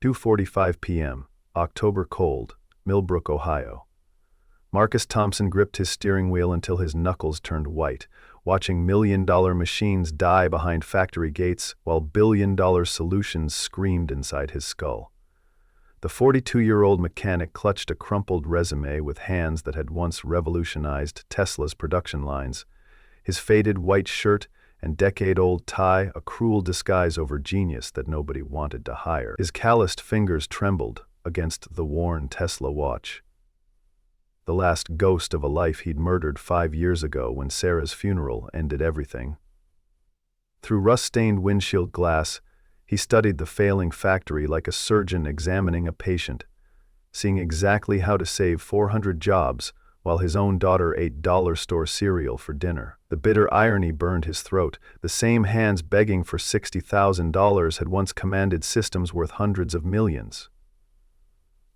2:45 p.m., October cold, Millbrook, Ohio. Marcus Thompson gripped his steering wheel until his knuckles turned white, watching million-dollar machines die behind factory gates while billion-dollar solutions screamed inside his skull. The 42-year-old mechanic clutched a crumpled resume with hands that had once revolutionized Tesla's production lines. His faded white shirt and decade-old tie a cruel disguise over genius that nobody wanted to hire. His calloused fingers trembled against the worn Tesla watch. The last ghost of a life he'd murdered 5 years ago when Sarah's funeral ended everything. Through rust-stained windshield glass, he studied the failing factory like a surgeon examining a patient, seeing exactly how to save 400 jobs while his own daughter ate dollar store cereal for dinner. The bitter irony burned his throat. The same hands begging for $60,000 had once commanded systems worth hundreds of millions.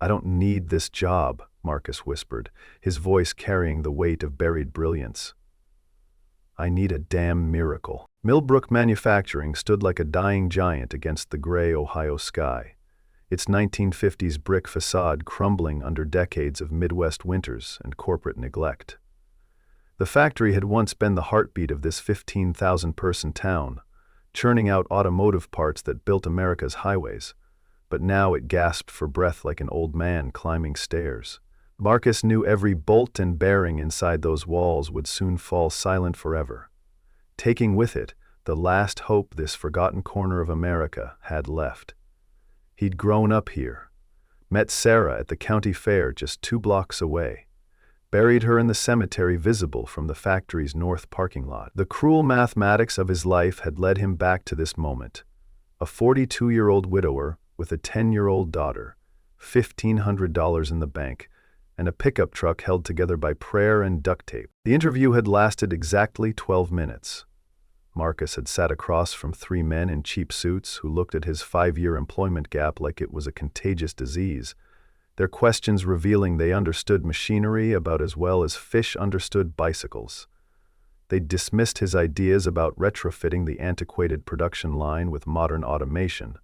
"I don't need this job," Marcus whispered, his voice carrying the weight of buried brilliance. "I need a damn miracle." Millbrook Manufacturing stood like a dying giant against the gray Ohio sky, its 1950s brick facade crumbling under decades of Midwest winters and corporate neglect. The factory had once been the heartbeat of this 15,000-person town, churning out automotive parts that built America's highways, but now it gasped for breath like an old man climbing stairs. Marcus knew every bolt and bearing inside those walls would soon fall silent forever, taking with it the last hope this forgotten corner of America had left. He'd grown up here, met Sarah at the county fair just 2 blocks away, buried her in the cemetery visible from the factory's north parking lot. The cruel mathematics of his life had led him back to this moment, a 42-year-old widower with a 10-year-old daughter, $1,500 in the bank, and a pickup truck held together by prayer and duct tape. The interview had lasted exactly 12 minutes. Marcus had sat across from 3 men in cheap suits who looked at his 5-year employment gap like it was a contagious disease, their questions revealing they understood machinery about as well as fish understood bicycles. They dismissed his ideas about retrofitting the antiquated production line with modern automation,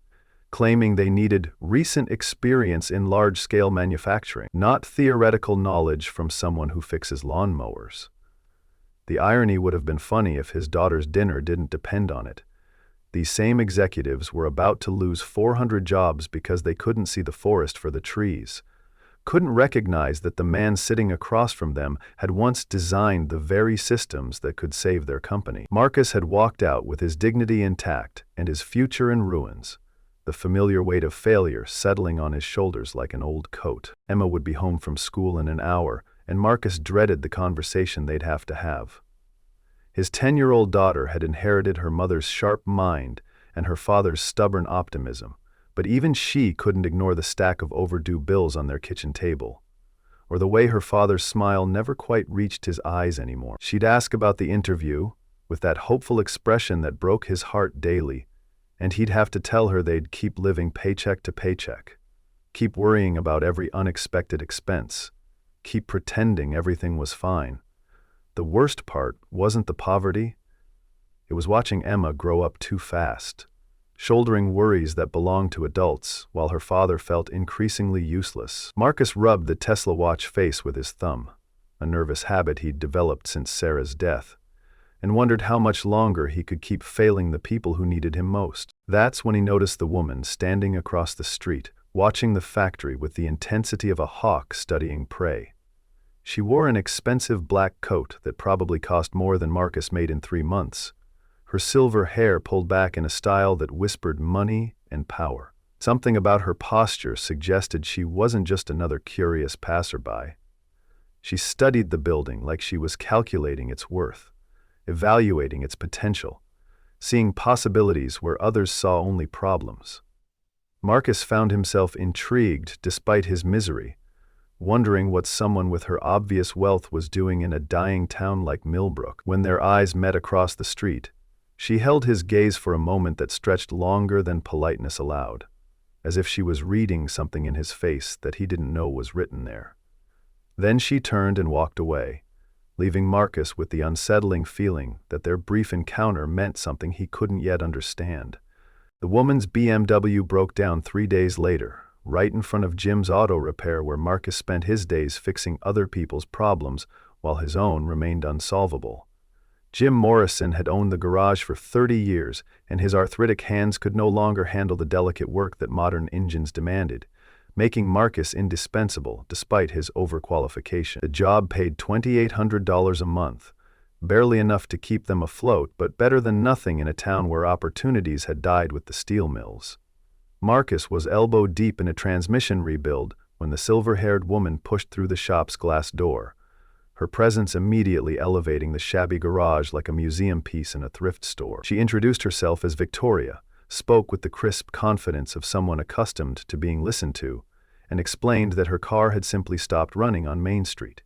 claiming they needed recent experience in large-scale manufacturing, not theoretical knowledge from someone who fixes lawnmowers. The irony would have been funny if his daughter's dinner didn't depend on it. These same executives were about to lose 400 jobs because they couldn't see the forest for the trees, couldn't recognize that the man sitting across from them had once designed the very systems that could save their company. Marcus had walked out with his dignity intact and his future in ruins, the familiar weight of failure settling on his shoulders like an old coat. Emma would be home from school in an hour, and Marcus dreaded the conversation they'd have to have. His 10-year-old daughter had inherited her mother's sharp mind and her father's stubborn optimism, but even she couldn't ignore the stack of overdue bills on their kitchen table, or the way her father's smile never quite reached his eyes anymore. She'd ask about the interview, with that hopeful expression that broke his heart daily, and he'd have to tell her they'd keep living paycheck to paycheck, keep worrying about every unexpected expense, keep pretending everything was fine. The worst part wasn't the poverty. It was watching Emma grow up too fast, shouldering worries that belonged to adults while her father felt increasingly useless. Marcus rubbed the Tesla watch face with his thumb, a nervous habit he'd developed since Sarah's death, and wondered how much longer he could keep failing the people who needed him most. That's when he noticed the woman standing across the street, watching the factory with the intensity of a hawk studying prey. She wore an expensive black coat that probably cost more than Marcus made in 3 months, her silver hair pulled back in a style that whispered money and power. Something about her posture suggested she wasn't just another curious passerby. She studied the building like she was calculating its worth, evaluating its potential, seeing possibilities where others saw only problems. Marcus found himself intrigued despite his misery, wondering what someone with her obvious wealth was doing in a dying town like Millbrook. When their eyes met across the street, she held his gaze for a moment that stretched longer than politeness allowed, as if she was reading something in his face that he didn't know was written there. Then she turned and walked away, leaving Marcus with the unsettling feeling that their brief encounter meant something he couldn't yet understand. The woman's BMW broke down 3 days later, right in front of Jim's auto repair where Marcus spent his days fixing other people's problems while his own remained unsolvable. Jim Morrison had owned the garage for 30 years, and his arthritic hands could no longer handle the delicate work that modern engines demanded, making Marcus indispensable despite his overqualification. The job paid $2,800 a month, barely enough to keep them afloat, but better than nothing in a town where opportunities had died with the steel mills. Marcus was elbow deep in a transmission rebuild when the silver-haired woman pushed through the shop's glass door, her presence immediately elevating the shabby garage like a museum piece in a thrift store. She introduced herself as Victoria, spoke with the crisp confidence of someone accustomed to being listened to, and explained that her car had simply stopped running on Main Street.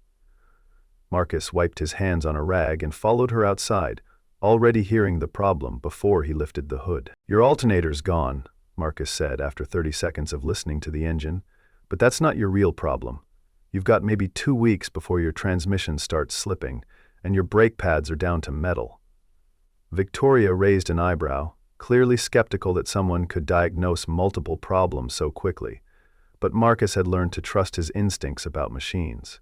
Marcus wiped his hands on a rag and followed her outside, already hearing the problem before he lifted the hood. "Your alternator's gone," Marcus said after 30 seconds of listening to the engine, "but that's not your real problem. You've got maybe 2 weeks before your transmission starts slipping, and your brake pads are down to metal." Victoria raised an eyebrow, clearly skeptical that someone could diagnose multiple problems so quickly, but Marcus had learned to trust his instincts about machines.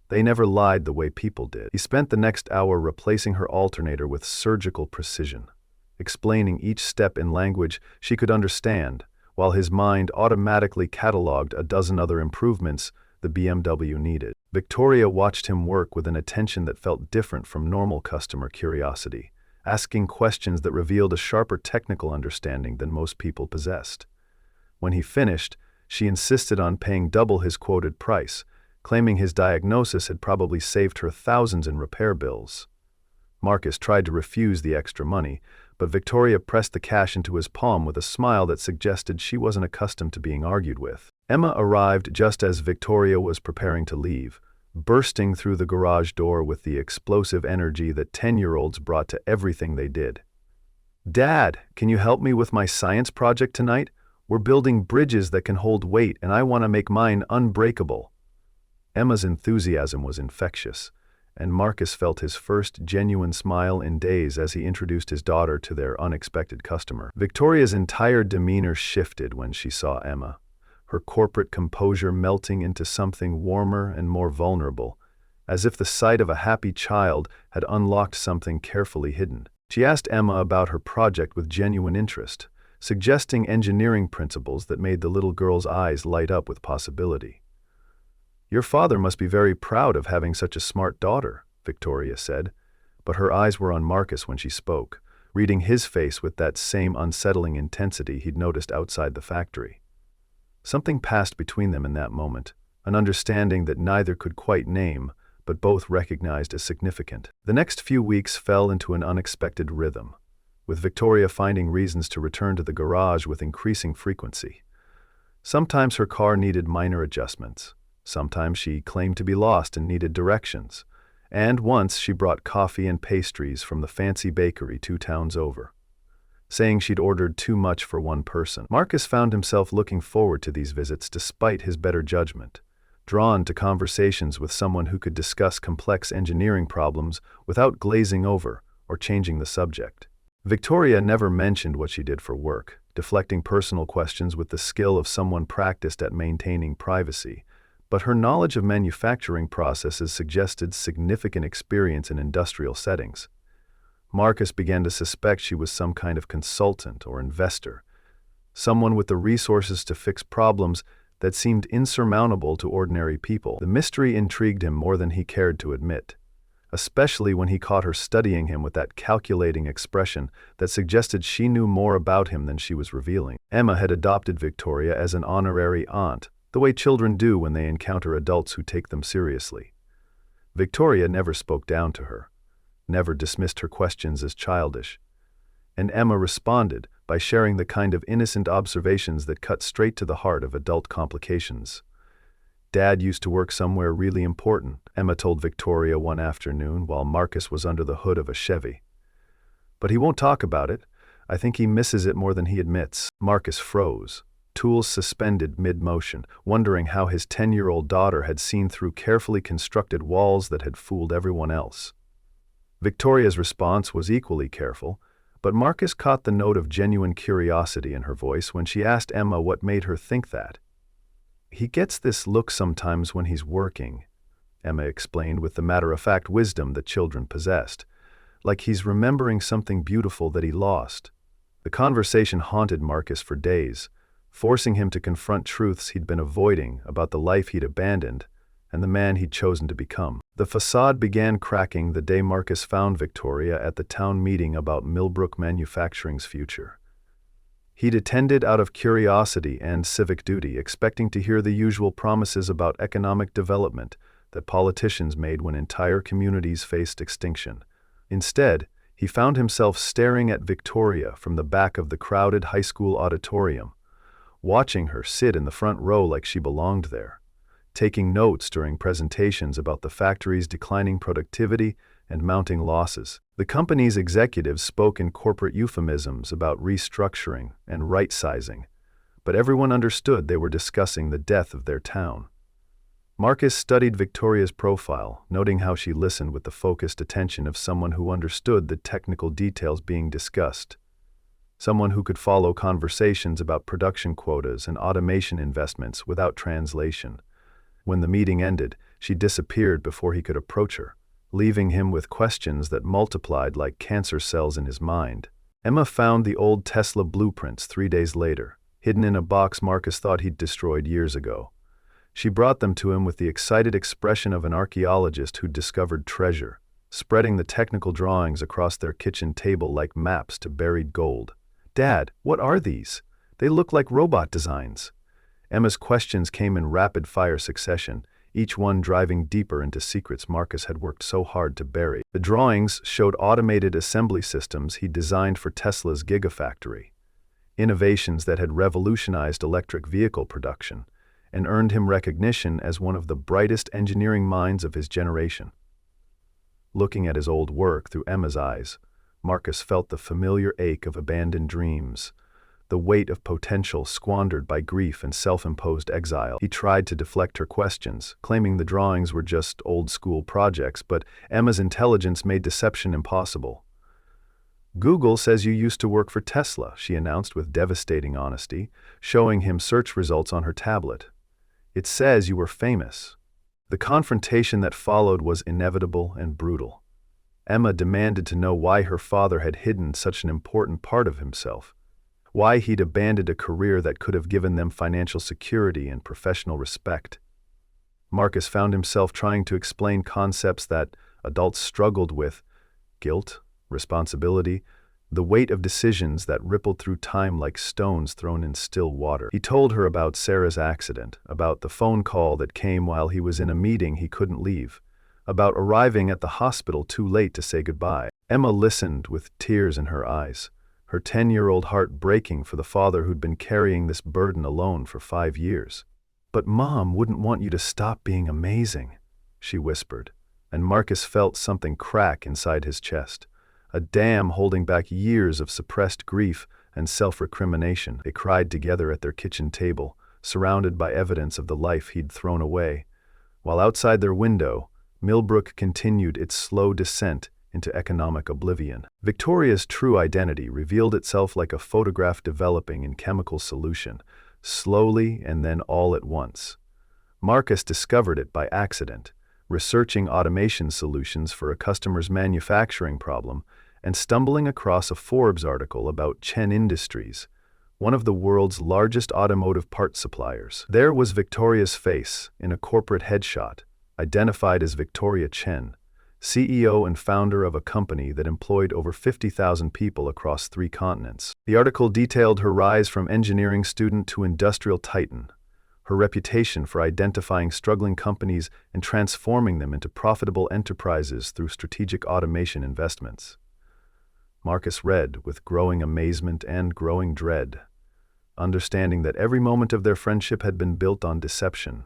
They never lied the way people did. He spent the next hour replacing her alternator with surgical precision, explaining each step in language she could understand, while his mind automatically cataloged a dozen other improvements the BMW needed. Victoria watched him work with an attention that felt different from normal customer curiosity, asking questions that revealed a sharper technical understanding than most people possessed. When he finished, she insisted on paying double his quoted price, claiming his diagnosis had probably saved her thousands in repair bills. Marcus tried to refuse the extra money, but Victoria pressed the cash into his palm with a smile that suggested she wasn't accustomed to being argued with. Emma arrived just as Victoria was preparing to leave, bursting through the garage door with the explosive energy that 10-year-olds brought to everything they did. "Dad, can you help me with my science project tonight? We're building bridges that can hold weight, and I want to make mine unbreakable." Emma's enthusiasm was infectious, and Marcus felt his first genuine smile in days as he introduced his daughter to their unexpected customer. Victoria's entire demeanor shifted when she saw Emma, her corporate composure melting into something warmer and more vulnerable, as if the sight of a happy child had unlocked something carefully hidden. She asked Emma about her project with genuine interest, suggesting engineering principles that made the little girl's eyes light up with possibility. "Your father must be very proud of having such a smart daughter," Victoria said, but her eyes were on Marcus when she spoke, reading his face with that same unsettling intensity he'd noticed outside the factory. Something passed between them in that moment, an understanding that neither could quite name, but both recognized as significant. The next few weeks fell into an unexpected rhythm, with Victoria finding reasons to return to the garage with increasing frequency. Sometimes her car needed minor adjustments. Sometimes she claimed to be lost and needed directions, and once she brought coffee and pastries from the fancy bakery 2 towns over, saying she'd ordered too much for one person. Marcus found himself looking forward to these visits despite his better judgment, drawn to conversations with someone who could discuss complex engineering problems without glazing over or changing the subject. Victoria never mentioned what she did for work, deflecting personal questions with the skill of someone practiced at maintaining privacy, but her knowledge of manufacturing processes suggested significant experience in industrial settings. Marcus began to suspect she was some kind of consultant or investor, someone with the resources to fix problems that seemed insurmountable to ordinary people. The mystery intrigued him more than he cared to admit, especially when he caught her studying him with that calculating expression that suggested she knew more about him than she was revealing. Emma had adopted Victoria as an honorary aunt, the way children do when they encounter adults who take them seriously. Victoria never spoke down to her, never dismissed her questions as childish, and Emma responded by sharing the kind of innocent observations that cut straight to the heart of adult complications. "Dad used to work somewhere really important," Emma told Victoria one afternoon while Marcus was under the hood of a Chevy. "But he won't talk about it. I think he misses it more than he admits." Marcus froze, tools suspended mid-motion, wondering how his 10-year-old daughter had seen through carefully constructed walls that had fooled everyone else. Victoria's response was equally careful, But Marcus caught the note of genuine curiosity in her voice when she asked Emma what made her think that. "He gets this look sometimes when he's working," Emma explained with the matter-of-fact wisdom that children possessed, "like he's remembering something beautiful that he lost." The conversation haunted Marcus for days, forcing him to confront truths he'd been avoiding about the life he'd abandoned and the man he'd chosen to become. The facade began cracking the day Marcus found Victoria at the town meeting about Millbrook Manufacturing's future. He'd attended out of curiosity and civic duty, expecting to hear the usual promises about economic development that politicians made when entire communities faced extinction. Instead, he found himself staring at Victoria from the back of the crowded high school auditorium, watching her sit in the front row like she belonged there, taking notes during presentations about the factory's declining productivity and mounting losses. The company's executives spoke in corporate euphemisms about restructuring and right-sizing, but everyone understood they were discussing the death of their town. Marcus studied Victoria's profile, noting how she listened with the focused attention of someone who understood the technical details being discussed, someone who could follow conversations about production quotas and automation investments without translation. When the meeting ended, she disappeared before he could approach her, leaving him with questions that multiplied like cancer cells in his mind. Emma found the old Tesla blueprints 3 days later, hidden in a box Marcus thought he'd destroyed years ago. She brought them to him with the excited expression of an archaeologist who'd discovered treasure, spreading the technical drawings across their kitchen table like maps to buried gold. "Dad, what are these? They look like robot designs." Emma's questions came in rapid-fire succession, each one driving deeper into secrets Marcus had worked so hard to bury. The drawings showed automated assembly systems he'd designed for Tesla's Gigafactory, innovations that had revolutionized electric vehicle production and earned him recognition as one of the brightest engineering minds of his generation. Looking at his old work through Emma's eyes, Marcus felt the familiar ache of abandoned dreams, the weight of potential squandered by grief and self-imposed exile. He tried to deflect her questions, claiming the drawings were just old-school projects, but Emma's intelligence made deception impossible. "Google says you used to work for Tesla," she announced with devastating honesty, showing him search results on her tablet. "It says you were famous." The confrontation that followed was inevitable and brutal. Emma demanded to know why her father had hidden such an important part of himself, why he'd abandoned a career that could have given them financial security and professional respect. Marcus found himself trying to explain concepts that adults struggled with: guilt, responsibility, the weight of decisions that rippled through time like stones thrown in still water. He told her about Sarah's accident, about the phone call that came while he was in a meeting he couldn't leave, about arriving at the hospital too late to say goodbye. Emma listened with tears in her eyes, her 10-year-old heart breaking for the father who'd been carrying this burden alone for 5 years. "But Mom wouldn't want you to stop being amazing," she whispered, and Marcus felt something crack inside his chest, a dam holding back years of suppressed grief and self-recrimination. They cried together at their kitchen table, surrounded by evidence of the life he'd thrown away, while outside their window, Millbrook continued its slow descent into economic oblivion. Victoria's true identity revealed itself like a photograph developing in chemical solution, slowly and then all at once. Marcus discovered it by accident, researching automation solutions for a customer's manufacturing problem and stumbling across a Forbes article about Chen Industries, one of the world's largest automotive parts suppliers. There was Victoria's face in a corporate headshot, identified as Victoria Chen, CEO and founder of a company that employed over 50,000 people across 3 continents. The article detailed her rise from engineering student to industrial titan, her reputation for identifying struggling companies and transforming them into profitable enterprises through strategic automation investments. Marcus read with growing amazement and growing dread, understanding that every moment of their friendship had been built on deception,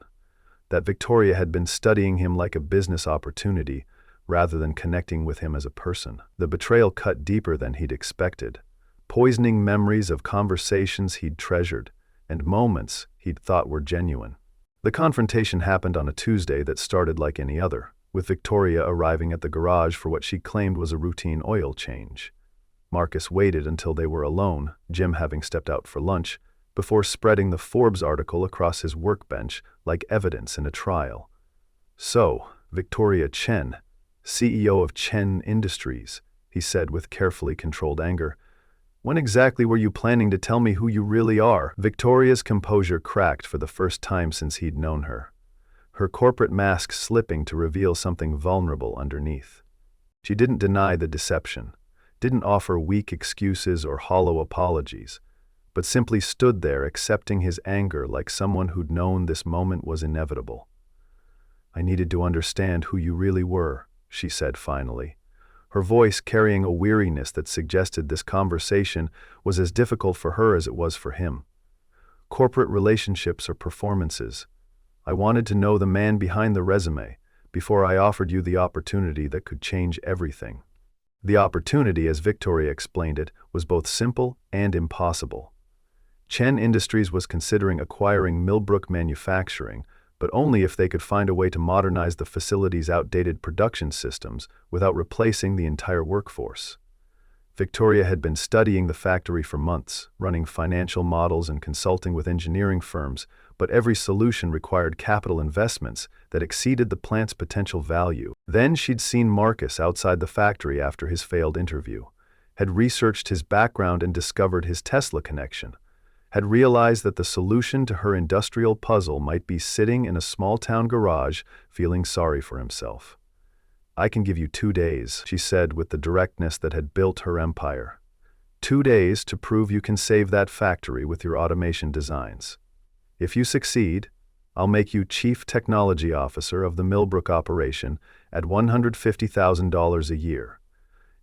that Victoria had been studying him like a business opportunity rather than connecting with him as a person. The betrayal cut deeper than he'd expected, poisoning memories of conversations he'd treasured and moments he'd thought were genuine. The confrontation happened on a Tuesday that started like any other, with Victoria arriving at the garage for what she claimed was a routine oil change. Marcus waited until they were alone, Jim having stepped out for lunch, before spreading the Forbes article across his workbench like evidence in a trial. "So, Victoria Chen, CEO of Chen Industries," he said with carefully controlled anger. "When exactly were you planning to tell me who you really are?" Victoria's composure cracked for the first time since he'd known her, her corporate mask slipping to reveal something vulnerable underneath. She didn't deny the deception, didn't offer weak excuses or hollow apologies, but simply stood there accepting his anger like someone who'd known this moment was inevitable. "I needed to understand who you really were," she said finally, her voice carrying a weariness that suggested this conversation was as difficult for her as it was for him. "Corporate relationships are performances. I wanted to know the man behind the resume before I offered you the opportunity that could change everything." The opportunity, as Victoria explained it, was both simple and impossible. Chen Industries was considering acquiring Millbrook Manufacturing, but only if they could find a way to modernize the facility's outdated production systems without replacing the entire workforce. Victoria had been studying the factory for months, running financial models and consulting with engineering firms, but every solution required capital investments that exceeded the plant's potential value. Then she'd seen Marcus outside the factory after his failed interview, had researched his background and discovered his Tesla connection, had realized that the solution to her industrial puzzle might be sitting in a small-town garage feeling sorry for himself. "I can give you 2 days," she said with the directness that had built her empire. 2 days to prove you can save that factory with your automation designs. If you succeed, I'll make you Chief Technology Officer of the Millbrook operation at $150,000 a year.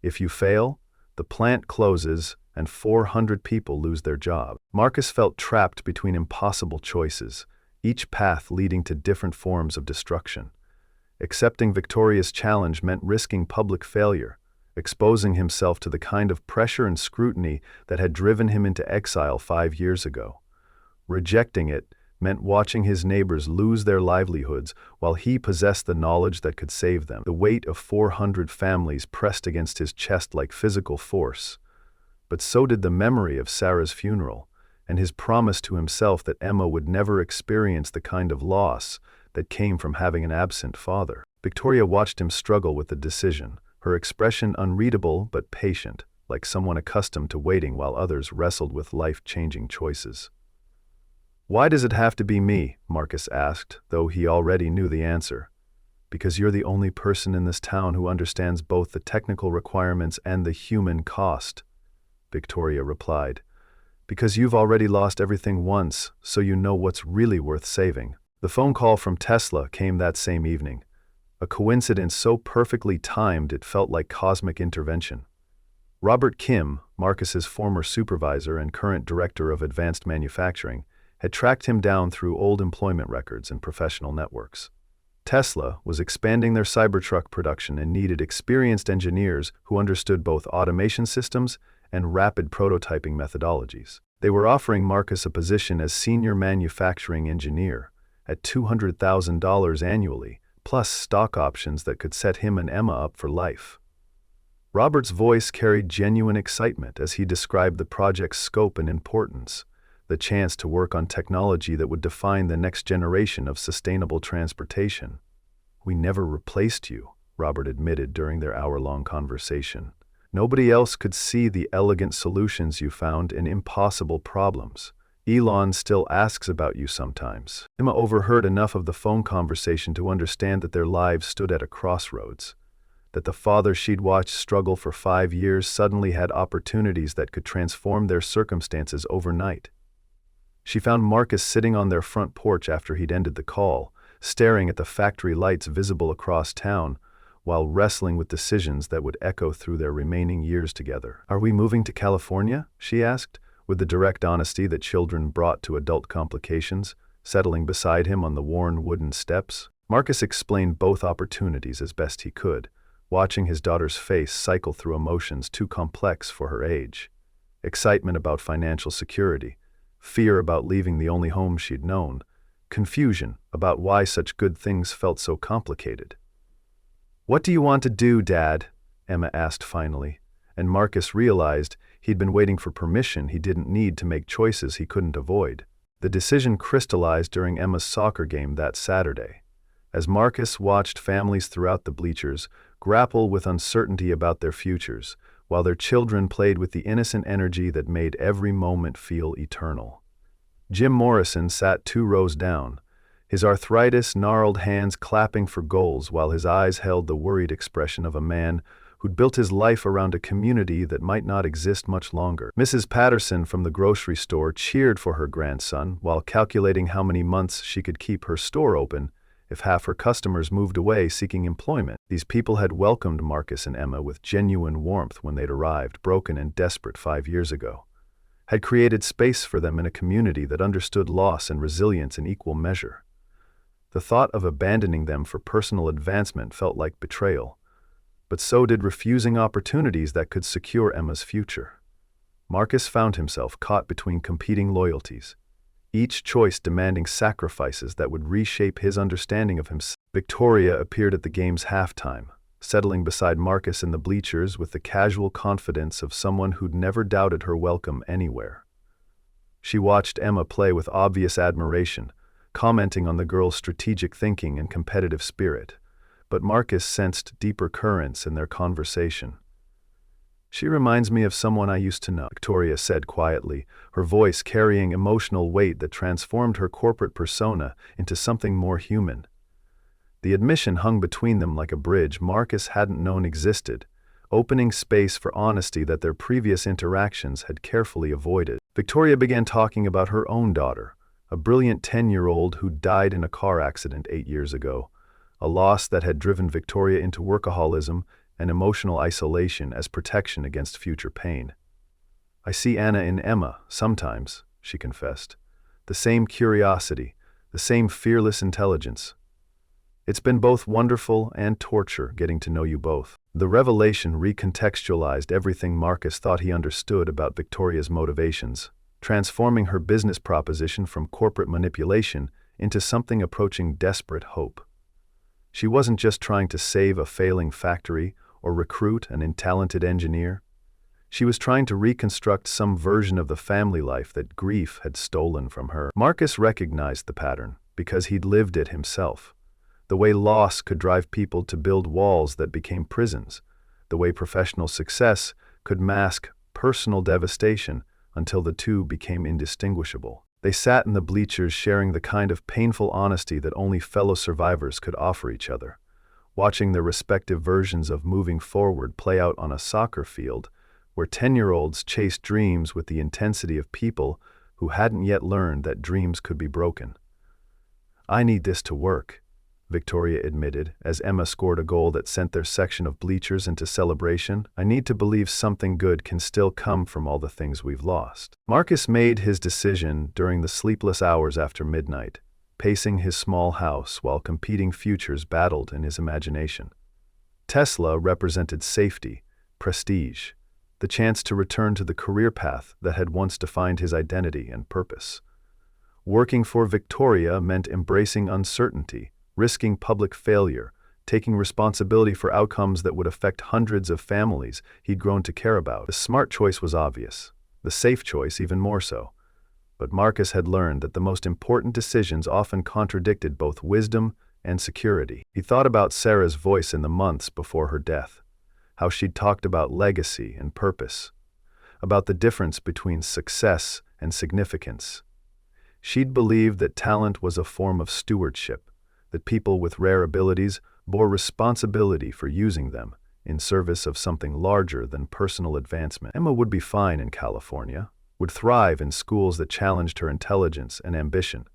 If you fail, the plant closes and 400 people lose their job. Marcus felt trapped between impossible choices, each path leading to different forms of destruction. Accepting Victoria's challenge meant risking public failure, exposing himself to the kind of pressure and scrutiny that had driven him into exile 5 years ago. Rejecting it meant watching his neighbors lose their livelihoods while he possessed the knowledge that could save them. The weight of 400 families pressed against his chest like physical force. But so did the memory of Sarah's funeral, and his promise to himself that Emma would never experience the kind of loss that came from having an absent father. Victoria watched him struggle with the decision, her expression unreadable but patient, like someone accustomed to waiting while others wrestled with life-changing choices. "Why does it have to be me?" Marcus asked, though he already knew the answer. "Because you're the only person in this town who understands both the technical requirements and the human cost," Victoria replied. "Because you've already lost everything once, so you know what's really worth saving." The phone call from Tesla came that same evening, a coincidence so perfectly timed it felt like cosmic intervention. Robert Kim, Marcus's former supervisor and current director of advanced manufacturing, had tracked him down through old employment records and professional networks. Tesla was expanding their Cybertruck production and needed experienced engineers who understood both automation systems and rapid prototyping methodologies. They were offering Marcus a position as senior manufacturing engineer at $200,000 annually, plus stock options that could set him and Emma up for life. Robert's voice carried genuine excitement as he described the project's scope and importance, the chance to work on technology that would define the next generation of sustainable transportation. "We never replaced you," Robert admitted during their hour-long conversation. "Nobody else could see the elegant solutions you found in impossible problems. Elon still asks about you sometimes." Emma overheard enough of the phone conversation to understand that their lives stood at a crossroads, that the father she'd watched struggle for 5 years suddenly had opportunities that could transform their circumstances overnight. She found Marcus sitting on their front porch after he'd ended the call, staring at the factory lights visible across town, while wrestling with decisions that would echo through their remaining years together. "Are we moving to California?" she asked, with the direct honesty that children brought to adult complications, settling beside him on the worn wooden steps. Marcus explained both opportunities as best he could, watching his daughter's face cycle through emotions too complex for her age. Excitement about financial security, fear about leaving the only home she'd known, confusion about why such good things felt so complicated. "What do you want to do, Dad?" Emma asked finally, and Marcus realized he'd been waiting for permission he didn't need to make choices he couldn't avoid. The decision crystallized during Emma's soccer game that Saturday. As Marcus watched families throughout the bleachers grapple with uncertainty about their futures, while their children played with the innocent energy that made every moment feel eternal. Jim Morrison sat 2 rows down, his arthritis-gnarled hands clapping for goals while his eyes held the worried expression of a man who'd built his life around a community that might not exist much longer. Mrs. Patterson from the grocery store cheered for her grandson while calculating how many months she could keep her store open if half her customers moved away seeking employment. These people had welcomed Marcus and Emma with genuine warmth when they'd arrived, broken and desperate 5 years ago, had created space for them in a community that understood loss and resilience in equal measure. The thought of abandoning them for personal advancement felt like betrayal, but so did refusing opportunities that could secure Emma's future. Marcus found himself caught between competing loyalties, each choice demanding sacrifices that would reshape his understanding of himself. Victoria appeared at the game's halftime, settling beside Marcus in the bleachers with the casual confidence of someone who'd never doubted her welcome anywhere. She watched Emma play with obvious admiration, commenting on the girl's strategic thinking and competitive spirit, but Marcus sensed deeper currents in their conversation. "She reminds me of someone I used to know," Victoria said quietly, her voice carrying emotional weight that transformed her corporate persona into something more human. The admission hung between them like a bridge Marcus hadn't known existed, opening space for honesty that their previous interactions had carefully avoided. Victoria began talking about her own daughter, a brilliant 10-year-old who died in a car accident 8 years ago, a loss that had driven Victoria into workaholism and emotional isolation as protection against future pain. "I see Anna in Emma, sometimes," she confessed. "The same curiosity, the same fearless intelligence. It's been both wonderful and torture getting to know you both." The revelation recontextualized everything Marcus thought he understood about Victoria's motivations, transforming her business proposition from corporate manipulation into something approaching desperate hope. She wasn't just trying to save a failing factory or recruit an untalented engineer. She was trying to reconstruct some version of the family life that grief had stolen from her. Marcus recognized the pattern because he'd lived it himself. The way loss could drive people to build walls that became prisons, the way professional success could mask personal devastation until the two became indistinguishable. They sat in the bleachers sharing the kind of painful honesty that only fellow survivors could offer each other, watching their respective versions of moving forward play out on a soccer field where 10-year-olds chased dreams with the intensity of people who hadn't yet learned that dreams could be broken. "I need this to work," Victoria admitted as Emma scored a goal that sent their section of bleachers into celebration. "I need to believe something good can still come from all the things we've lost." Marcus made his decision during the sleepless hours after midnight, pacing his small house while competing futures battled in his imagination. Tesla represented safety, prestige, the chance to return to the career path that had once defined his identity and purpose. Working for Victoria meant embracing uncertainty, risking public failure, taking responsibility for outcomes that would affect hundreds of families he'd grown to care about. The smart choice was obvious, the safe choice even more so. But Marcus had learned that the most important decisions often contradicted both wisdom and security. He thought about Sarah's voice in the months before her death, how she'd talked about legacy and purpose, about the difference between success and significance. She'd believed that talent was a form of stewardship, that people with rare abilities bore responsibility for using them in service of something larger than personal advancement. Emma would be fine in California, would thrive in schools that challenged her intelligence and ambition,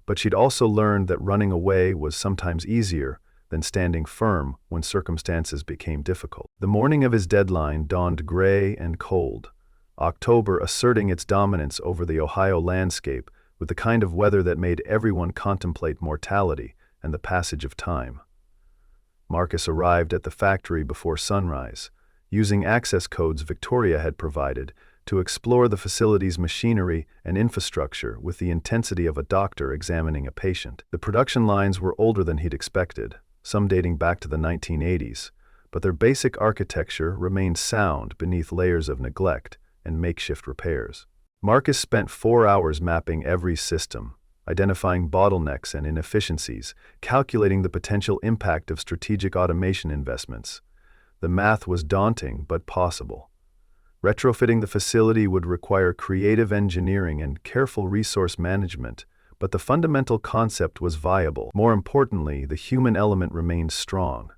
but she'd also learned that running away was sometimes easier than standing firm when circumstances became difficult. The morning of his deadline dawned gray and cold, October asserting its dominance over the Ohio landscape with the kind of weather that made everyone contemplate mortality and the passage of time. Marcus arrived at the factory before sunrise, using access codes Victoria had provided to explore the facility's machinery and infrastructure with the intensity of a doctor examining a patient. The production lines were older than he'd expected, some dating back to the 1980s, but their basic architecture remained sound beneath layers of neglect and makeshift repairs. Marcus spent 4 hours mapping every system, identifying bottlenecks and inefficiencies, calculating the potential impact of strategic automation investments. The math was daunting but possible. Retrofitting the facility would require creative engineering and careful resource management, but the fundamental concept was viable. More importantly, the human element remained strong.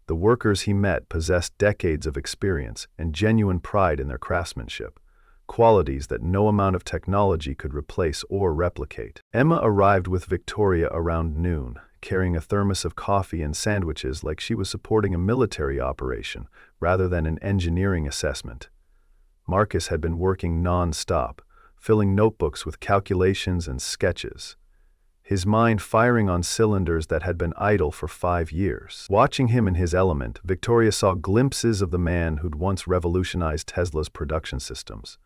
The workers he met possessed decades of experience and genuine pride in their craftsmanship, qualities that no amount of technology could replace or replicate. Emma arrived with Victoria around noon, carrying a thermos of coffee and sandwiches like she was supporting a military operation rather than an engineering assessment. Marcus had been working non-stop, filling notebooks with calculations and sketches, his mind firing on cylinders that had been idle for 5 years. Watching him in his element, Victoria saw glimpses of the man who'd once revolutionized Tesla's production systems,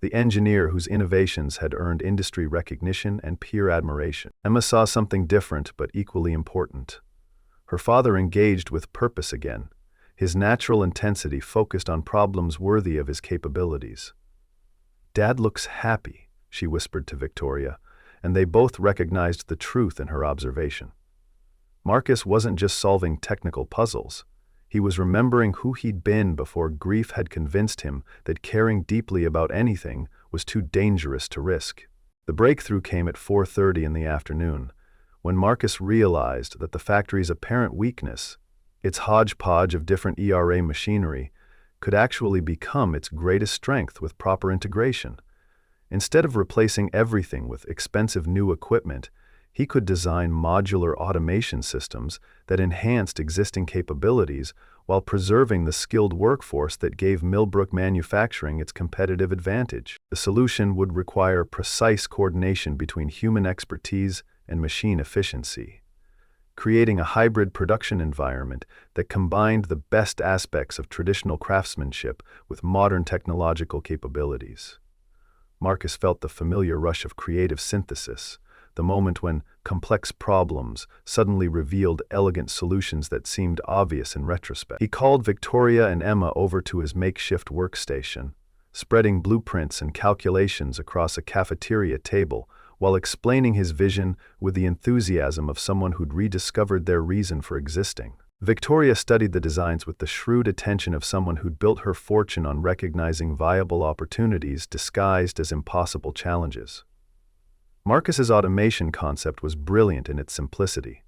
the engineer whose innovations had earned industry recognition and peer admiration. Emma saw something different but equally important. Her father engaged with purpose again, his natural intensity focused on problems worthy of his capabilities. "Dad looks happy," she whispered to Victoria, and they both recognized the truth in her observation. Marcus wasn't just solving technical puzzles. He was remembering who he'd been before grief had convinced him that caring deeply about anything was too dangerous to risk. The breakthrough came at 4:30 in the afternoon, when Marcus realized that the factory's apparent weakness, its hodgepodge of different ERA machinery, could actually become its greatest strength with proper integration. Instead of replacing everything with expensive new equipment, he could design modular automation systems that enhanced existing capabilities while preserving the skilled workforce that gave Millbrook Manufacturing its competitive advantage. The solution would require precise coordination between human expertise and machine efficiency, creating a hybrid production environment that combined the best aspects of traditional craftsmanship with modern technological capabilities. Marcus felt the familiar rush of creative synthesis, the moment when complex problems suddenly revealed elegant solutions that seemed obvious in retrospect. He called Victoria and Emma over to his makeshift workstation, spreading blueprints and calculations across a cafeteria table while explaining his vision with the enthusiasm of someone who'd rediscovered their reason for existing. Victoria studied the designs with the shrewd attention of someone who'd built her fortune on recognizing viable opportunities disguised as impossible challenges. Marcus's automation concept was brilliant in its simplicity,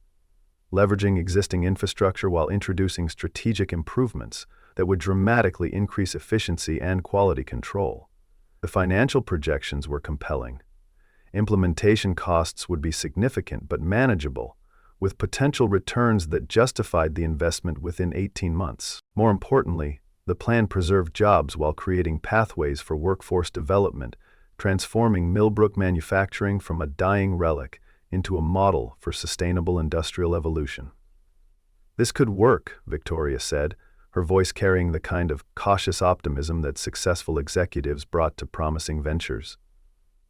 leveraging existing infrastructure while introducing strategic improvements that would dramatically increase efficiency and quality control. The financial projections were compelling. Implementation costs would be significant but manageable, with potential returns that justified the investment within 18 months. More importantly, the plan preserved jobs while creating pathways for workforce development, transforming Millbrook Manufacturing from a dying relic into a model for sustainable industrial evolution. "This could work," Victoria said, her voice carrying the kind of cautious optimism that successful executives brought to promising ventures.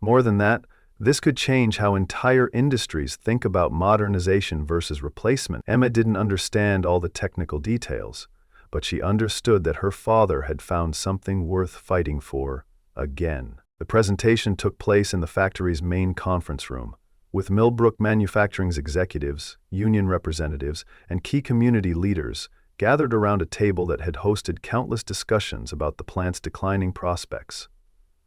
More than that, this could change how entire industries think about modernization versus replacement. Emma didn't understand all the technical details, but she understood that her father had found something worth fighting for again. The presentation took place in the factory's main conference room, with Millbrook Manufacturing's executives, union representatives, and key community leaders gathered around a table that had hosted countless discussions about the plant's declining prospects.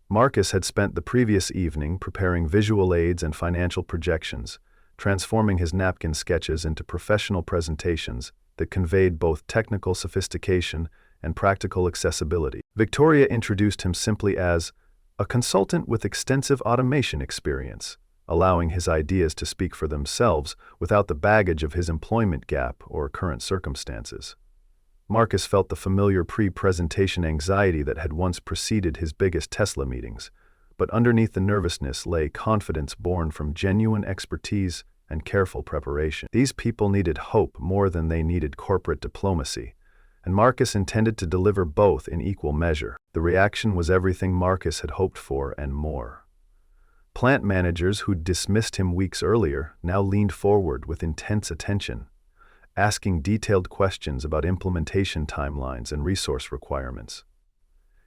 Marcus had spent the previous evening preparing visual aids and financial projections, transforming his napkin sketches into professional presentations that conveyed both technical sophistication and practical accessibility. Victoria introduced him simply as a consultant with extensive automation experience, allowing his ideas to speak for themselves without the baggage of his employment gap or current circumstances. Marcus felt the familiar pre-presentation anxiety that had once preceded his biggest Tesla meetings, but underneath the nervousness lay confidence born from genuine expertise and careful preparation. These people needed hope more than they needed corporate diplomacy, and Marcus intended to deliver both in equal measure. The reaction was everything Marcus had hoped for and more. Plant managers who'd dismissed him weeks earlier now leaned forward with intense attention, asking detailed questions about implementation timelines and resource requirements.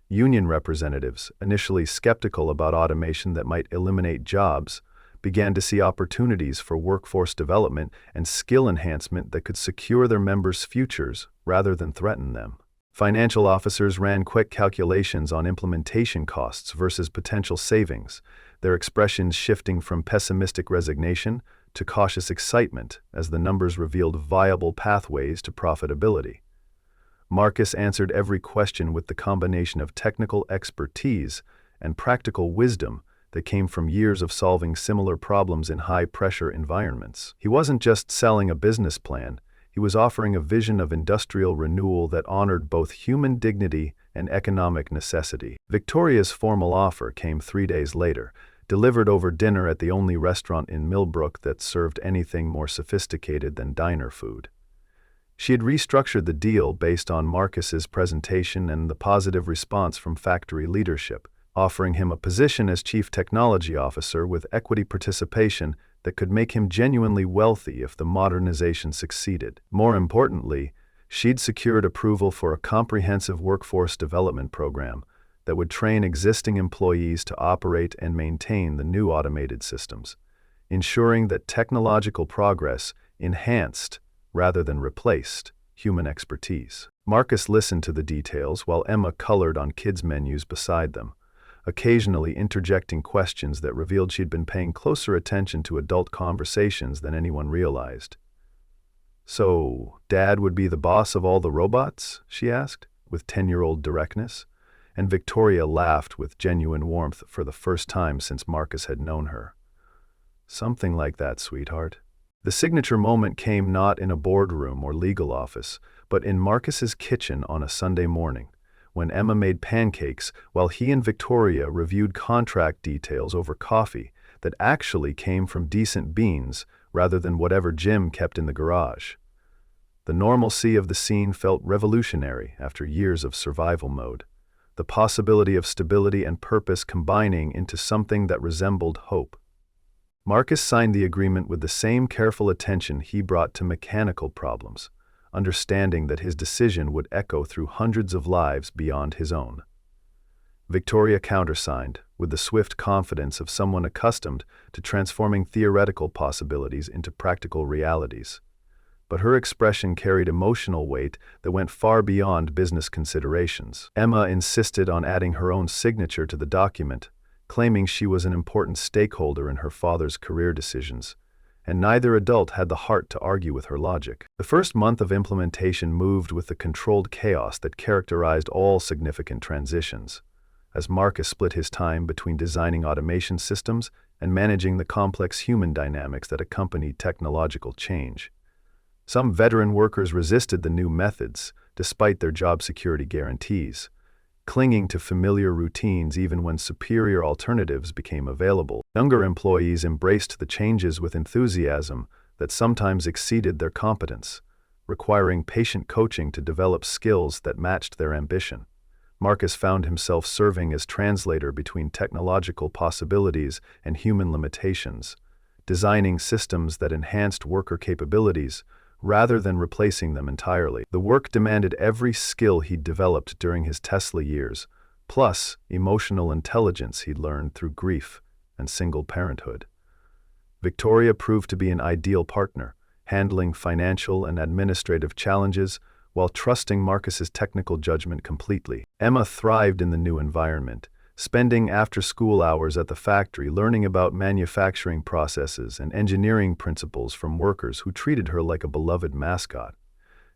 Union representatives, initially skeptical about automation that might eliminate jobs, began to see opportunities for workforce development and skill enhancement that could secure their members' futures rather than threaten them. Financial officers ran quick calculations on implementation costs versus potential savings, their expressions shifting from pessimistic resignation to cautious excitement as the numbers revealed viable pathways to profitability. Marcus answered every question with the combination of technical expertise and practical wisdom that came from years of solving similar problems in high-pressure environments. He wasn't just selling a business plan, he was offering a vision of industrial renewal that honored both human dignity and economic necessity. Victoria's formal offer came 3 days later, delivered over dinner at the only restaurant in Millbrook that served anything more sophisticated than diner food. She had restructured the deal based on Marcus's presentation and the positive response from factory leadership, offering him a position as Chief Technology Officer with equity participation that could make him genuinely wealthy if the modernization succeeded. More importantly, she'd secured approval for a comprehensive workforce development program that would train existing employees to operate and maintain the new automated systems, ensuring that technological progress enhanced rather than replaced human expertise. Marcus listened to the details while Emma colored on kids' menus beside them, occasionally interjecting questions that revealed she'd been paying closer attention to adult conversations than anyone realized. "So, Dad would be the boss of all the robots?" she asked, with 10-year-old directness, and Victoria laughed with genuine warmth for the first time since Marcus had known her. "Something like that, sweetheart." The signature moment came not in a boardroom or legal office, but in Marcus's kitchen on a Sunday morning, when Emma made pancakes while he and Victoria reviewed contract details over coffee that actually came from decent beans rather than whatever Jim kept in the garage. The normalcy of the scene felt revolutionary after years of survival mode, the possibility of stability and purpose combining into something that resembled hope. Marcus signed the agreement with the same careful attention he brought to mechanical problems, understanding that his decision would echo through hundreds of lives beyond his own. Victoria countersigned, with the swift confidence of someone accustomed to transforming theoretical possibilities into practical realities. But her expression carried emotional weight that went far beyond business considerations. Emma insisted on adding her own signature to the document, claiming she was an important stakeholder in her father's career decisions, and neither adult had the heart to argue with her logic. The first month of implementation moved with the controlled chaos that characterized all significant transitions, as Marcus split his time between designing automation systems and managing the complex human dynamics that accompany technological change. Some veteran workers resisted the new methods, despite their job security guarantees, clinging to familiar routines even when superior alternatives became available. Younger employees embraced the changes with enthusiasm that sometimes exceeded their competence, requiring patient coaching to develop skills that matched their ambition. Marcus found himself serving as translator between technological possibilities and human limitations, designing systems that enhanced worker capabilities rather than replacing them entirely. The work demanded every skill he'd developed during his Tesla years, plus emotional intelligence he'd learned through grief and single parenthood. Victoria proved to be an ideal partner, handling financial and administrative challenges while trusting Marcus's technical judgment completely. Emma thrived in the new environment, spending after-school hours at the factory learning about manufacturing processes and engineering principles from workers who treated her like a beloved mascot.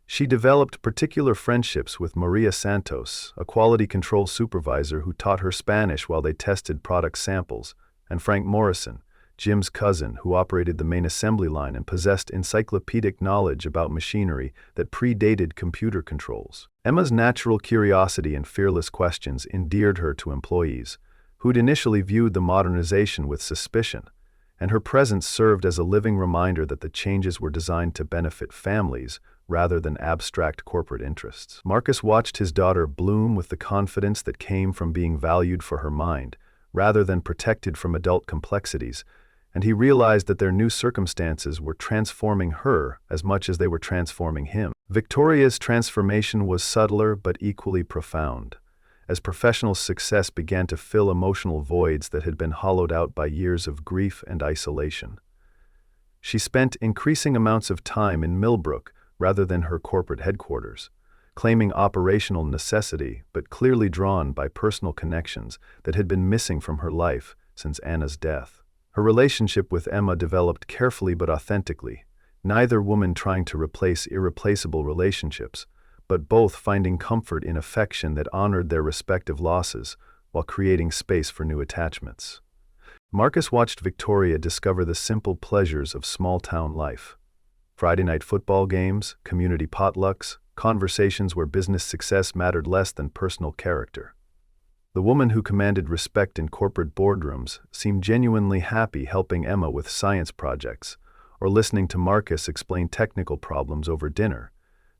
She developed particular friendships with Maria Santos, a quality control supervisor who taught her Spanish while they tested product samples, and Frank Morrison, Jim's cousin, who operated the main assembly line and possessed encyclopedic knowledge about machinery that predated computer controls. Emma's natural curiosity and fearless questions endeared her to employees, who'd initially viewed the modernization with suspicion, and her presence served as a living reminder that the changes were designed to benefit families rather than abstract corporate interests. Marcus watched his daughter bloom with the confidence that came from being valued for her mind, rather than protected from adult complexities, and he realized that their new circumstances were transforming her as much as they were transforming him. Victoria's transformation was subtler but equally profound, as professional success began to fill emotional voids that had been hollowed out by years of grief and isolation. She spent increasing amounts of time in Millbrook rather than her corporate headquarters, claiming operational necessity but clearly drawn by personal connections that had been missing from her life since Anna's death. Her relationship with Emma developed carefully but authentically, neither woman trying to replace irreplaceable relationships, but both finding comfort in affection that honored their respective losses while creating space for new attachments. Marcus watched Victoria discover the simple pleasures of small-town life. Friday night football games, community potlucks, conversations where business success mattered less than personal character. The woman who commanded respect in corporate boardrooms seemed genuinely happy helping Emma with science projects or listening to Marcus explain technical problems over dinner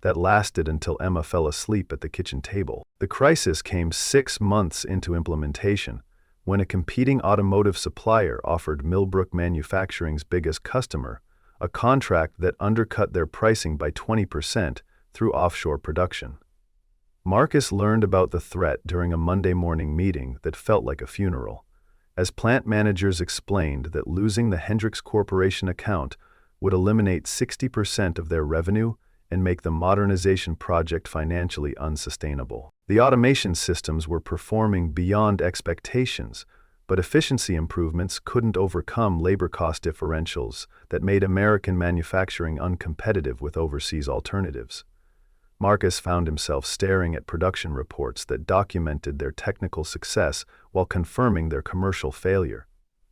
that lasted until Emma fell asleep at the kitchen table. The crisis came 6 months into implementation when a competing automotive supplier offered Millbrook Manufacturing's biggest customer a contract that undercut their pricing by 20% through offshore production. Marcus learned about the threat during a Monday morning meeting that felt like a funeral, as plant managers explained that losing the Hendricks Corporation account would eliminate 60% of their revenue and make the modernization project financially unsustainable. The automation systems were performing beyond expectations, but efficiency improvements couldn't overcome labor cost differentials that made American manufacturing uncompetitive with overseas alternatives. Marcus found himself staring at production reports that documented their technical success while confirming their commercial failure,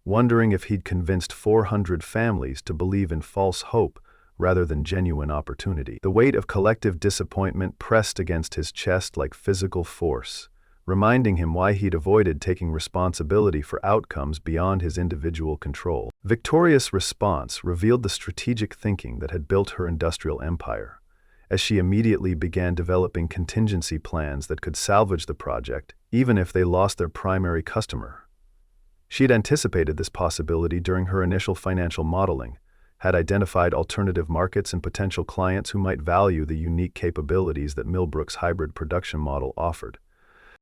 wondering if he'd convinced 400 families to believe in false hope rather than genuine opportunity. The weight of collective disappointment pressed against his chest like physical force, reminding him why he'd avoided taking responsibility for outcomes beyond his individual control. Victoria's response revealed the strategic thinking that had built her industrial empire, as she immediately began developing contingency plans that could salvage the project, even if they lost their primary customer. She'd anticipated this possibility during her initial financial modeling, had identified alternative markets and potential clients who might value the unique capabilities that Millbrook's hybrid production model offered.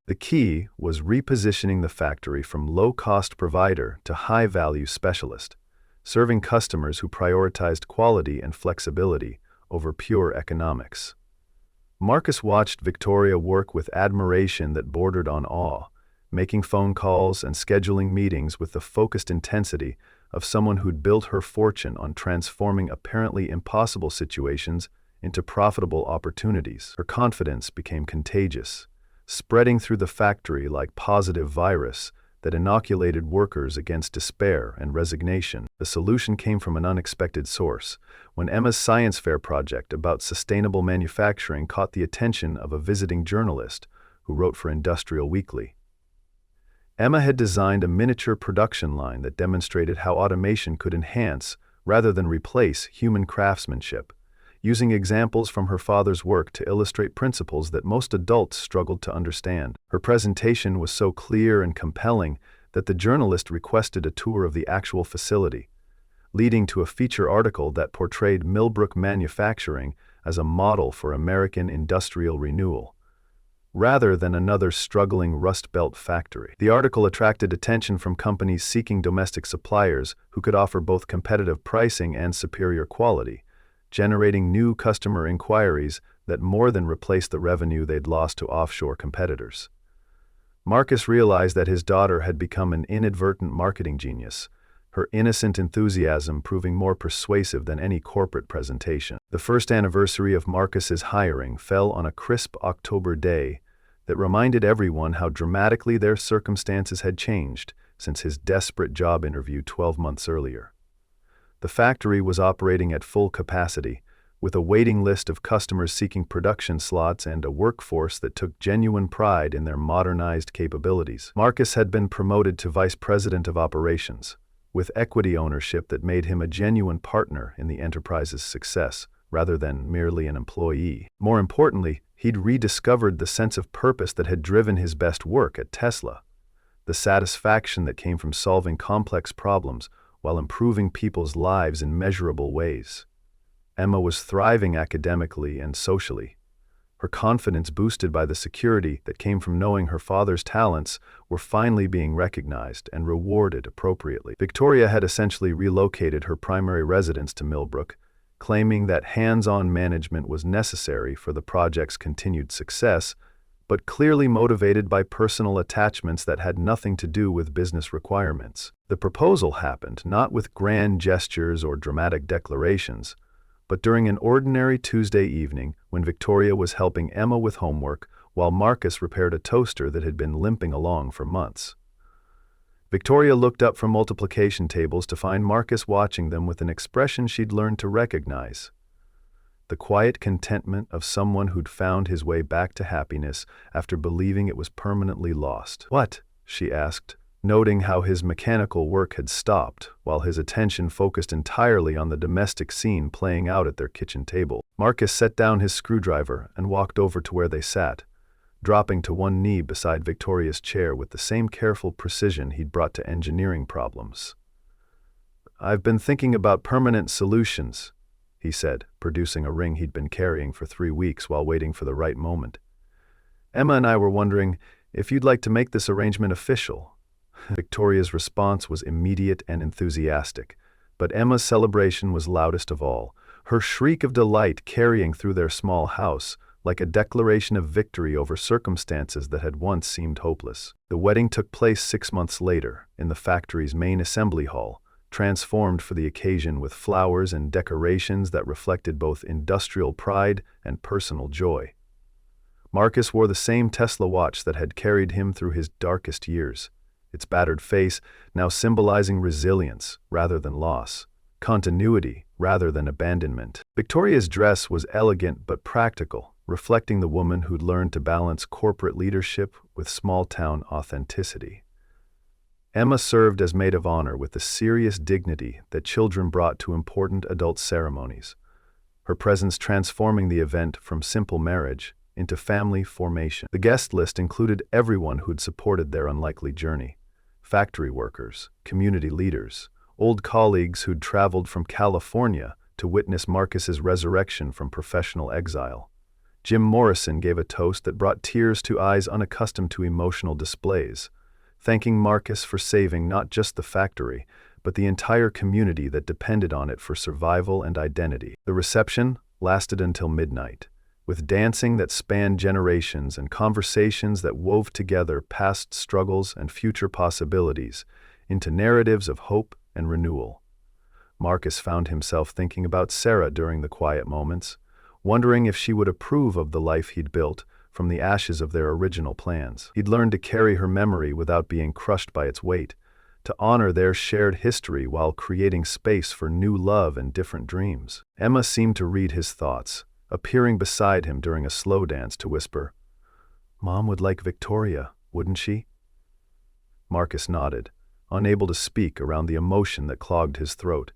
The key was repositioning the factory from low-cost provider to high-value specialist, serving customers who prioritized quality and flexibility over pure economics. Marcus watched Victoria work with admiration that bordered on awe, making phone calls and scheduling meetings with the focused intensity of someone who'd built her fortune on transforming apparently impossible situations into profitable opportunities. Her confidence became contagious, spreading through the factory like positive virus that inoculated workers against despair and resignation. The solution came from an unexpected source, when Emma's science fair project about sustainable manufacturing caught the attention of a visiting journalist who wrote for Industrial Weekly. Emma had designed a miniature production line that demonstrated how automation could enhance, rather than replace, human craftsmanship, using examples from her father's work to illustrate principles that most adults struggled to understand. Her presentation was so clear and compelling that the journalist requested a tour of the actual facility, leading to a feature article that portrayed Millbrook Manufacturing as a model for American industrial renewal, rather than another struggling Rust Belt factory. The article attracted attention from companies seeking domestic suppliers who could offer both competitive pricing and superior quality, generating new customer inquiries that more than replaced the revenue they'd lost to offshore competitors. Marcus realized that his daughter had become an inadvertent marketing genius, her innocent enthusiasm proving more persuasive than any corporate presentation. The first anniversary of Marcus's hiring fell on a crisp October day that reminded everyone how dramatically their circumstances had changed since his desperate job interview 12 months earlier. The factory was operating at full capacity, with a waiting list of customers seeking production slots and a workforce that took genuine pride in their modernized capabilities. Marcus had been promoted to vice president of operations, with equity ownership that made him a genuine partner in the enterprise's success, rather than merely an employee. More importantly, he'd rediscovered the sense of purpose that had driven his best work at Tesla, the satisfaction that came from solving complex problems while improving people's lives in measurable ways. Emma was thriving academically and socially. Her confidence, boosted by the security that came from knowing her father's talents, were finally being recognized and rewarded appropriately. Victoria had essentially relocated her primary residence to Millbrook, claiming that hands-on management was necessary for the project's continued success, but clearly motivated by personal attachments that had nothing to do with business requirements. The proposal happened not with grand gestures or dramatic declarations, but during an ordinary Tuesday evening when Victoria was helping Emma with homework while Marcus repaired a toaster that had been limping along for months. Victoria looked up from multiplication tables to find Marcus watching them with an expression she'd learned to recognize: the quiet contentment of someone who'd found his way back to happiness after believing it was permanently lost. "What?" she asked, noting how his mechanical work had stopped while his attention focused entirely on the domestic scene playing out at their kitchen table. Marcus set down his screwdriver and walked over to where they sat, dropping to one knee beside Victoria's chair with the same careful precision he'd brought to engineering problems. "I've been thinking about permanent solutions," he said, producing a ring he'd been carrying for 3 weeks while waiting for the right moment. "Emma and I were wondering if you'd like to make this arrangement official." Victoria's response was immediate and enthusiastic, but Emma's celebration was loudest of all, her shriek of delight carrying through their small house like a declaration of victory over circumstances that had once seemed hopeless. The wedding took place 6 months later in the factory's main assembly hall, transformed for the occasion with flowers and decorations that reflected both industrial pride and personal joy. Marcus wore the same Tesla watch that had carried him through his darkest years, its battered face now symbolizing resilience rather than loss, continuity rather than abandonment. Victoria's dress was elegant but practical, reflecting the woman who'd learned to balance corporate leadership with small-town authenticity. Emma served as maid of honor with the serious dignity that children brought to important adult ceremonies, her presence transforming the event from simple marriage into family formation. The guest list included everyone who'd supported their unlikely journey: factory workers, community leaders, old colleagues who'd traveled from California to witness Marcus's resurrection from professional exile. Jim Morrison gave a toast that brought tears to eyes unaccustomed to emotional displays, thanking Marcus for saving not just the factory, but the entire community that depended on it for survival and identity. The reception lasted until midnight, with dancing that spanned generations and conversations that wove together past struggles and future possibilities into narratives of hope and renewal. Marcus found himself thinking about Sarah during the quiet moments, wondering if she would approve of the life he'd built from the ashes of their original plans. He'd learned to carry her memory without being crushed by its weight, to honor their shared history while creating space for new love and different dreams. Emma seemed to read his thoughts, appearing beside him during a slow dance to whisper, "Mom would like Victoria, wouldn't she?" Marcus nodded, unable to speak around the emotion that clogged his throat.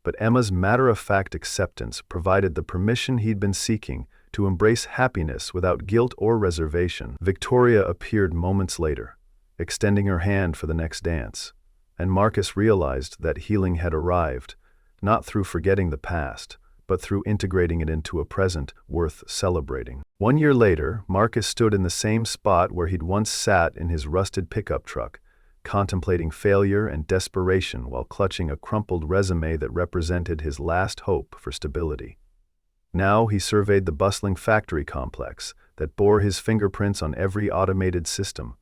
But Emma's matter-of-fact acceptance provided the permission he'd been seeking to embrace happiness without guilt or reservation. Victoria appeared moments later, extending her hand for the next dance, and Marcus realized that healing had arrived, not through forgetting the past, but through integrating it into a present worth celebrating. 1 year later, Marcus stood in the same spot where he'd once sat in his rusted pickup truck, contemplating failure and desperation while clutching a crumpled resume that represented his last hope for stability. Now he surveyed the bustling factory complex that bore his fingerprints on every automated system,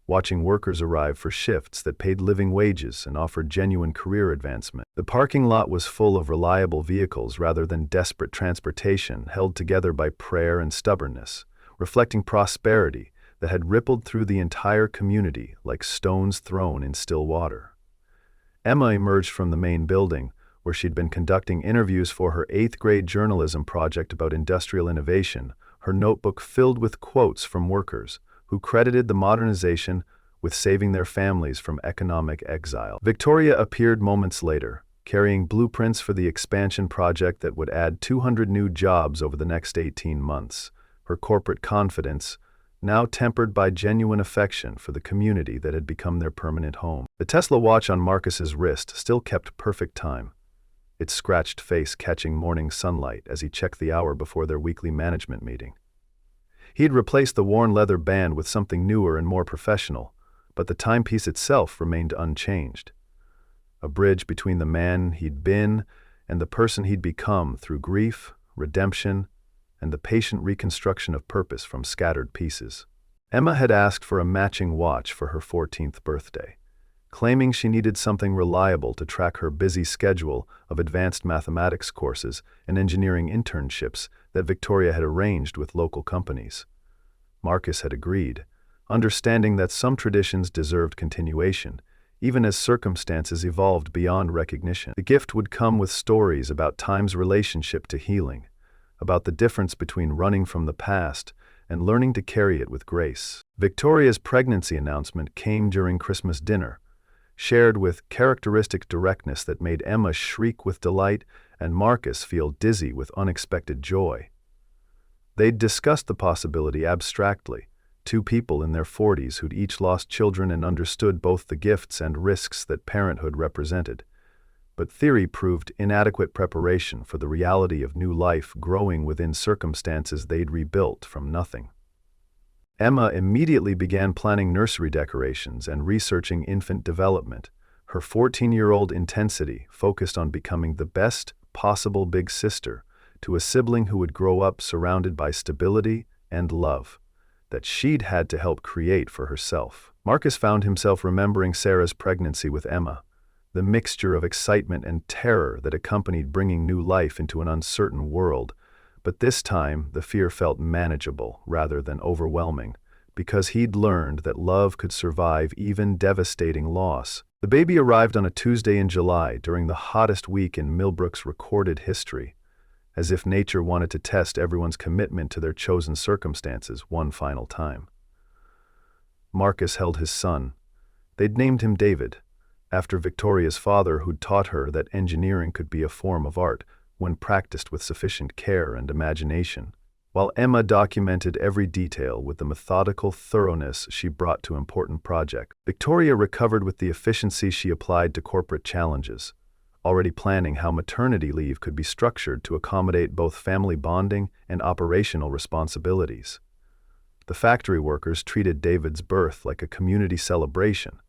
watching workers arrive for shifts that paid living wages and offered genuine career advancement. The parking lot was full of reliable vehicles rather than desperate transportation held together by prayer and stubbornness, reflecting prosperity that had rippled through the entire community like stones thrown in still water. Emma emerged from the main building, where she'd been conducting interviews for her 8th-grade journalism project about industrial innovation, her notebook filled with quotes from workers who credited the modernization with saving their families from economic exile. Victoria appeared moments later, carrying blueprints for the expansion project that would add 200 new jobs over the next 18 months, her corporate confidence now tempered by genuine affection for the community that had become their permanent home. The Tesla watch on Marcus's wrist still kept perfect time, its scratched face catching morning sunlight as he checked the hour before their weekly management meeting. He had replaced the worn leather band with something newer and more professional, but the timepiece itself remained unchanged. A bridge between the man he'd been and the person he'd become through grief, redemption, and the patient reconstruction of purpose from scattered pieces. Emma had asked for a matching watch for her 14th birthday, claiming she needed something reliable to track her busy schedule of advanced mathematics courses and engineering internships that Victoria had arranged with local companies. Marcus had agreed, understanding that some traditions deserved continuation, even as circumstances evolved beyond recognition. The gift would come with stories about time's relationship to healing, about the difference between running from the past and learning to carry it with grace. Victoria's pregnancy announcement came during Christmas dinner, shared with characteristic directness that made Emma shriek with delight and Marcus feel dizzy with unexpected joy. They'd discussed the possibility abstractly, two people in their 40s who'd each lost children and understood both the gifts and risks that parenthood represented. But theory proved inadequate preparation for the reality of new life growing within circumstances they'd rebuilt from nothing. Emma immediately began planning nursery decorations and researching infant development, her 14-year-old intensity focused on becoming the best possible big sister to a sibling who would grow up surrounded by stability and love that she'd had to help create for herself. Marcus found himself remembering Sarah's pregnancy with Emma, the mixture of excitement and terror that accompanied bringing new life into an uncertain world. But this time, the fear felt manageable rather than overwhelming, because he'd learned that love could survive even devastating loss. The baby arrived on a Tuesday in July during the hottest week in Millbrook's recorded history, as if nature wanted to test everyone's commitment to their chosen circumstances one final time. Marcus held his son. They'd named him David, after Victoria's father, who'd taught her that engineering could be a form of art when practiced with sufficient care and imagination, while Emma documented every detail with the methodical thoroughness she brought to important projects. Victoria recovered with the efficiency she applied to corporate challenges, already planning how maternity leave could be structured to accommodate both family bonding and operational responsibilities. The factory workers treated David's birth like a community celebration,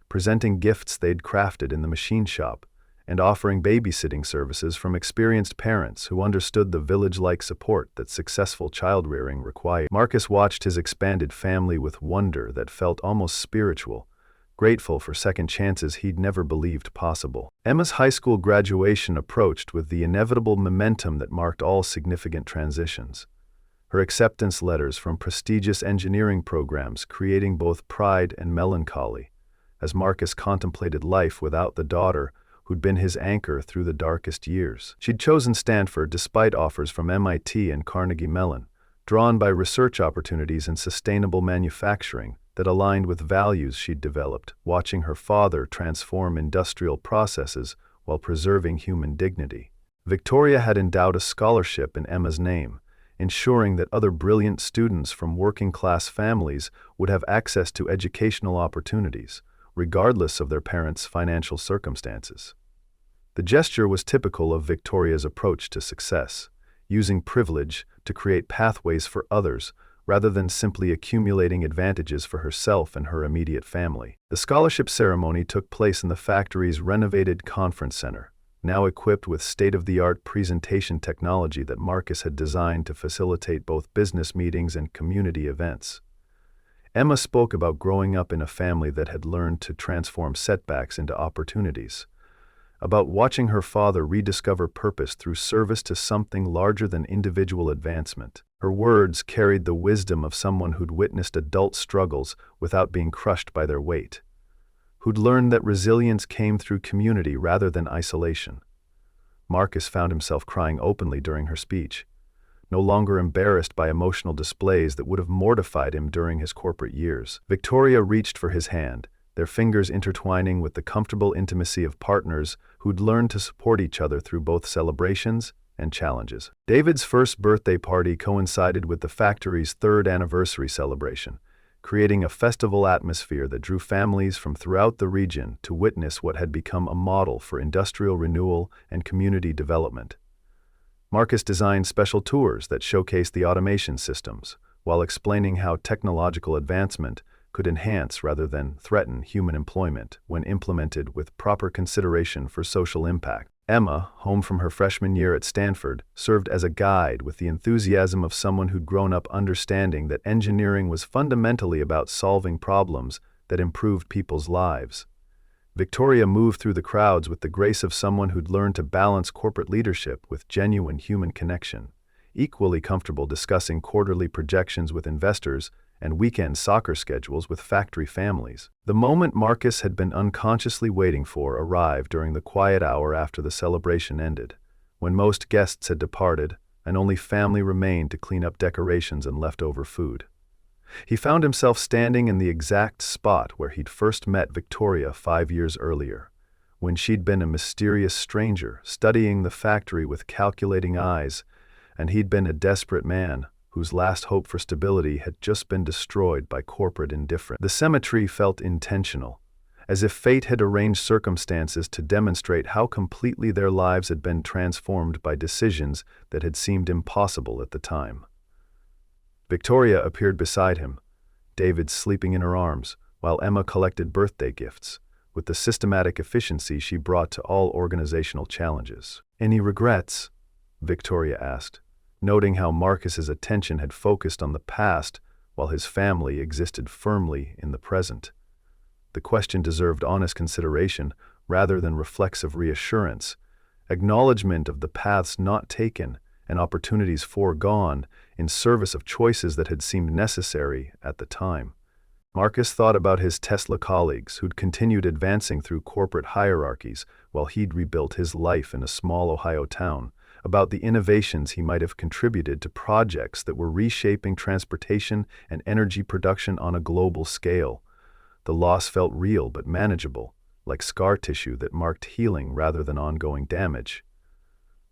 presenting gifts they'd crafted in the machine shop and offering babysitting services from experienced parents who understood the village-like support that successful child-rearing required. Marcus watched his expanded family with wonder that felt almost spiritual, grateful for second chances he'd never believed possible. Emma's high school graduation approached with the inevitable momentum that marked all significant transitions. Her acceptance letters from prestigious engineering programs creating both pride and melancholy, as Marcus contemplated life without the daughter who'd been his anchor through the darkest years. She'd chosen Stanford despite offers from MIT and Carnegie Mellon, drawn by research opportunities in sustainable manufacturing that aligned with values she'd developed, watching her father transform industrial processes while preserving human dignity. Victoria had endowed a scholarship in Emma's name, ensuring that other brilliant students from working-class families would have access to educational opportunities, regardless of their parents' financial circumstances. The gesture was typical of Victoria's approach to success, using privilege to create pathways for others rather than simply accumulating advantages for herself and her immediate family. The scholarship ceremony took place in the factory's renovated conference center, now equipped with state-of-the-art presentation technology that Marcus had designed to facilitate both business meetings and community events. Emma spoke about growing up in a family that had learned to transform setbacks into opportunities, about watching her father rediscover purpose through service to something larger than individual advancement. Her words carried the wisdom of someone who'd witnessed adult struggles without being crushed by their weight, who'd learned that resilience came through community rather than isolation. Marcus found himself crying openly during her speech, no longer embarrassed by emotional displays that would have mortified him during his corporate years. Victoria reached for his hand, their fingers intertwining with the comfortable intimacy of partners who'd learned to support each other through both celebrations and challenges. David's first birthday party coincided with the factory's third anniversary celebration, creating a festival atmosphere that drew families from throughout the region to witness what had become a model for industrial renewal and community development. Marcus designed special tours that showcased the automation systems, while explaining how technological advancement could enhance rather than threaten human employment when implemented with proper consideration for social impact. Emma, home from her freshman year at Stanford, served as a guide with the enthusiasm of someone who'd grown up understanding that engineering was fundamentally about solving problems that improved people's lives. Victoria moved through the crowds with the grace of someone who'd learned to balance corporate leadership with genuine human connection, equally comfortable discussing quarterly projections with investors and weekend soccer schedules with factory families. The moment Marcus had been unconsciously waiting for arrived during the quiet hour after the celebration ended, when most guests had departed and only family remained to clean up decorations and leftover food. He found himself standing in the exact spot where he'd first met Victoria 5 years earlier, when she'd been a mysterious stranger studying the factory with calculating eyes, and he'd been a desperate man whose last hope for stability had just been destroyed by corporate indifference. The symmetry felt intentional, as if fate had arranged circumstances to demonstrate how completely their lives had been transformed by decisions that had seemed impossible at the time. Victoria appeared beside him, David sleeping in her arms, while Emma collected birthday gifts, with the systematic efficiency she brought to all organizational challenges. "Any regrets?" Victoria asked, noting how Marcus's attention had focused on the past while his family existed firmly in the present. The question deserved honest consideration rather than reflexive reassurance, acknowledgement of the paths not taken and opportunities foregone in service of choices that had seemed necessary at the time. Marcus thought about his Tesla colleagues who'd continued advancing through corporate hierarchies while he'd rebuilt his life in a small Ohio town, about the innovations he might have contributed to projects that were reshaping transportation and energy production on a global scale. The loss felt real but manageable, like scar tissue that marked healing rather than ongoing damage.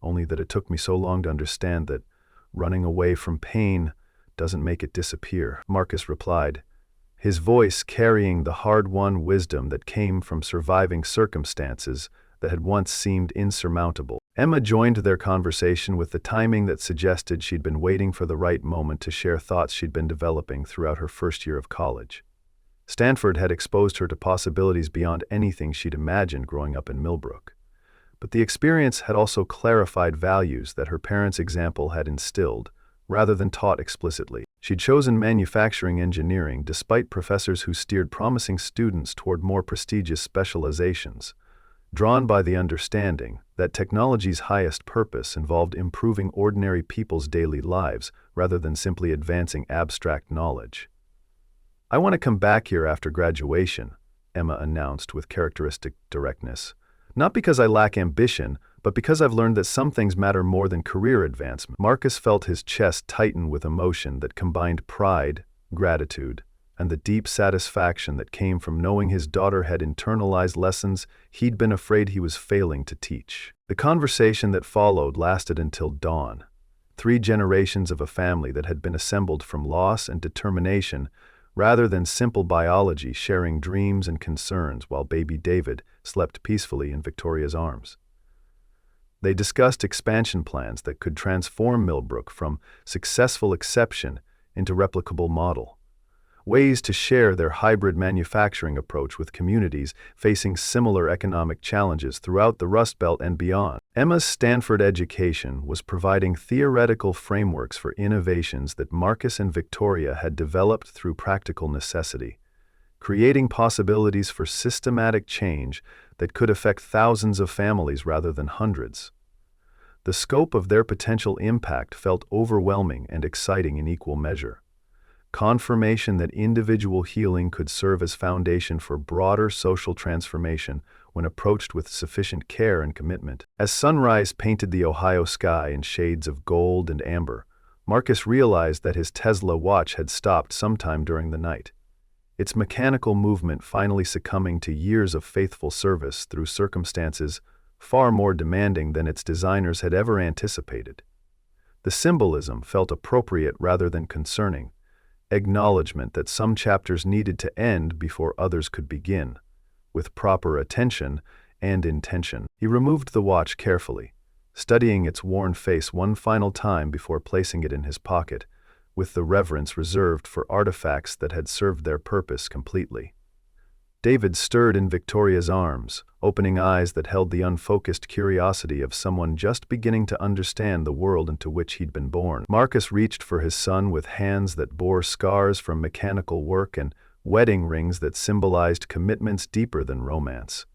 Only that it took me so long to understand that running away from pain doesn't make it disappear, Marcus replied, his voice carrying the hard-won wisdom that came from surviving circumstances that had once seemed insurmountable. Emma joined their conversation with the timing that suggested she'd been waiting for the right moment to share thoughts she'd been developing throughout her first year of college. Stanford had exposed her to possibilities beyond anything she'd imagined growing up in Millbrook. But the experience had also clarified values that her parents' example had instilled, rather than taught explicitly. She'd chosen manufacturing engineering despite professors who steered promising students toward more prestigious specializations, drawn by the understanding that technology's highest purpose involved improving ordinary people's daily lives rather than simply advancing abstract knowledge. "I want to come back here after graduation," Emma announced with characteristic directness. "Not because I lack ambition, but because I've learned that some things matter more than career advancement." Marcus felt his chest tighten with emotion that combined pride, gratitude, and the deep satisfaction that came from knowing his daughter had internalized lessons he'd been afraid he was failing to teach. The conversation that followed lasted until dawn. 3 generations of a family that had been assembled from loss and determination rather than simple biology, sharing dreams and concerns while baby David slept peacefully in Victoria's arms. They discussed expansion plans that could transform Millbrook from successful exception into replicable model, ways to share their hybrid manufacturing approach with communities facing similar economic challenges throughout the Rust Belt and beyond. Emma's Stanford education was providing theoretical frameworks for innovations that Marcus and Victoria had developed through practical necessity, creating possibilities for systematic change that could affect thousands of families rather than hundreds. The scope of their potential impact felt overwhelming and exciting in equal measure. Confirmation that individual healing could serve as foundation for broader social transformation when approached with sufficient care and commitment. As sunrise painted the Ohio sky in shades of gold and amber, Marcus realized that his Tesla watch had stopped sometime during the night, its mechanical movement finally succumbing to years of faithful service through circumstances far more demanding than its designers had ever anticipated. The symbolism felt appropriate rather than concerning, acknowledgement that some chapters needed to end before others could begin, with proper attention and intention. He removed the watch carefully, studying its worn face one final time before placing it in his pocket, with the reverence reserved for artifacts that had served their purpose completely. David stirred in Victoria's arms, opening eyes that held the unfocused curiosity of someone just beginning to understand the world into which he'd been born. Marcus reached for his son with hands that bore scars from mechanical work and wedding rings that symbolized commitments deeper than romance,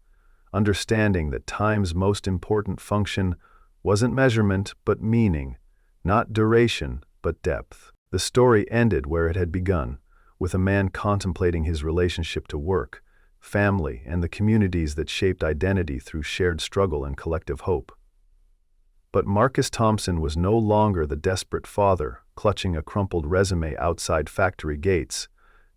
understanding that time's most important function wasn't measurement but meaning, not duration but depth. The story ended where it had begun, with a man contemplating his relationship to work, family, and the communities that shaped identity through shared struggle and collective hope. But Marcus Thompson was no longer the desperate father clutching a crumpled resume outside factory gates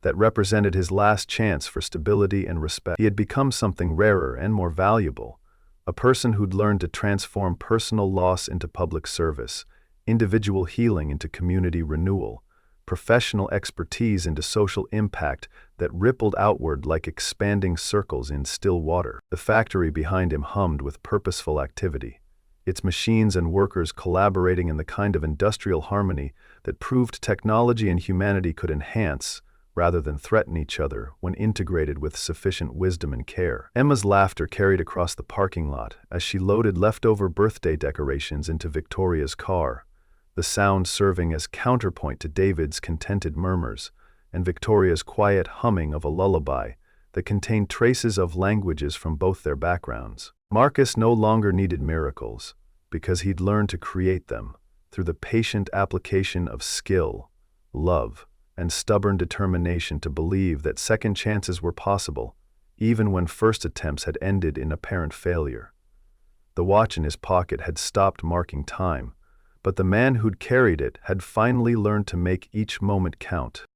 that represented his last chance for stability and respect. He had become something rarer and more valuable, a person who'd learned to transform personal loss into public service, individual healing into community renewal, professional expertise into social impact that rippled outward like expanding circles in still water. The factory behind him hummed with purposeful activity, its machines and workers collaborating in the kind of industrial harmony that proved technology and humanity could enhance rather than threaten each other when integrated with sufficient wisdom and care. Emma's laughter carried across the parking lot as she loaded leftover birthday decorations into Victoria's car, the sound serving as counterpoint to David's contented murmurs and Victoria's quiet humming of a lullaby that contained traces of languages from both their backgrounds. Marcus no longer needed miracles, because he'd learned to create them through the patient application of skill, love, and stubborn determination to believe that second chances were possible, even when first attempts had ended in apparent failure. The watch in his pocket had stopped marking time, but the man who'd carried it had finally learned to make each moment count.